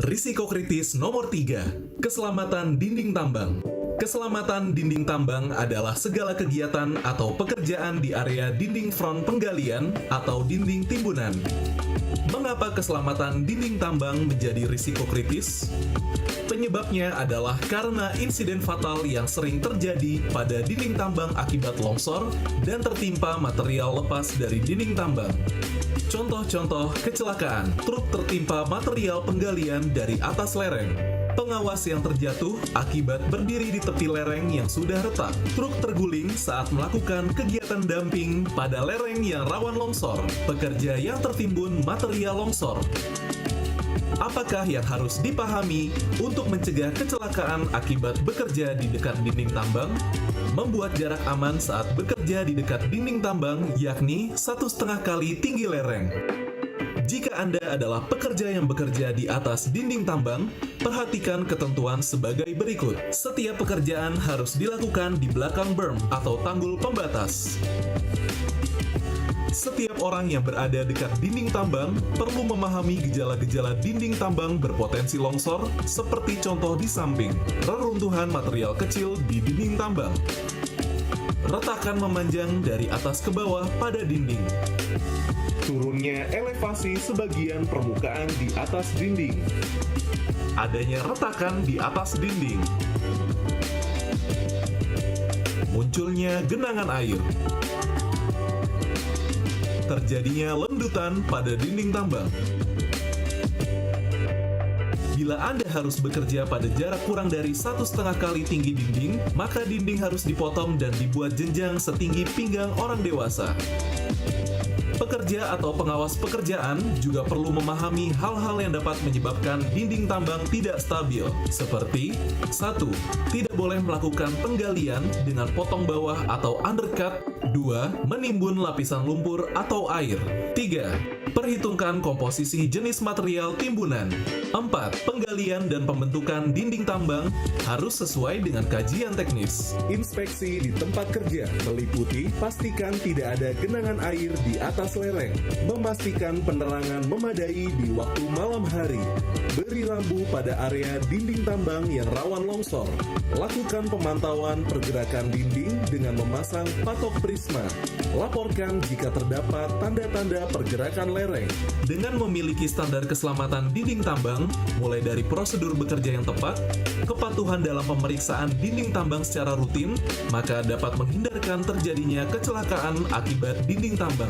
Risiko kritis nomor 3, keselamatan dinding tambang. Keselamatan dinding tambang adalah segala kegiatan atau pekerjaan di area dinding front penggalian atau dinding timbunan. Mengapa keselamatan dinding tambang menjadi risiko kritis? Penyebabnya adalah karena insiden fatal yang sering terjadi pada dinding tambang akibat longsor dan tertimpa material lepas dari dinding tambang. Contoh-contoh kecelakaan: truk tertimpa material penggalian dari atas lereng, pengawas yang terjatuh akibat berdiri di tepi lereng yang sudah retak, truk terguling saat melakukan kegiatan dumping pada lereng yang rawan longsor, pekerja yang tertimbun material longsor. Apakah yang harus dipahami untuk mencegah kecelakaan akibat bekerja di dekat dinding tambang? Membuat jarak aman saat bekerja di dekat dinding tambang, yakni 1,5 kali tinggi lereng. Jika Anda adalah pekerja yang bekerja di atas dinding tambang, perhatikan ketentuan sebagai berikut. Setiap pekerjaan harus dilakukan di belakang berm atau tanggul pembatas. Setiap orang yang berada dekat dinding tambang perlu memahami gejala-gejala dinding tambang berpotensi longsor, seperti contoh di samping: reruntuhan material kecil di dinding tambang, retakan memanjang dari atas ke bawah pada dinding, turunnya elevasi sebagian permukaan di atas dinding, adanya retakan di atas dinding, munculnya genangan air, terjadinya lendutan pada dinding tambang. Bila Anda harus bekerja pada jarak kurang dari 1,5 kali tinggi dinding, maka dinding harus dipotong dan dibuat jenjang setinggi pinggang orang dewasa. Pekerja atau pengawas pekerjaan juga perlu memahami hal-hal yang dapat menyebabkan dinding tambang tidak stabil, seperti 1. Tidak boleh melakukan penggalian dengan potong bawah atau undercut. 2. Menimbun lapisan lumpur atau air. 3. Perhitungkan komposisi jenis material timbunan. 4. Penggalian dan pembentukan dinding tambang harus sesuai dengan kajian teknis. Inspeksi di tempat kerja meliputi pastikan tidak ada genangan air di atas lereng, memastikan penerangan memadai di waktu malam hari, beri rambu pada area dinding tambang yang rawan longsor, lakukan pemantauan pergerakan dinding dengan memasang patok prisma, laporkan jika terdapat tanda-tanda pergerakan lereng. Dengan memiliki standar keselamatan dinding tambang, mulai dari prosedur bekerja yang tepat, kepatuhan dalam pemeriksaan dinding tambang secara rutin, maka dapat menghindarkan terjadinya kecelakaan akibat dinding tambang.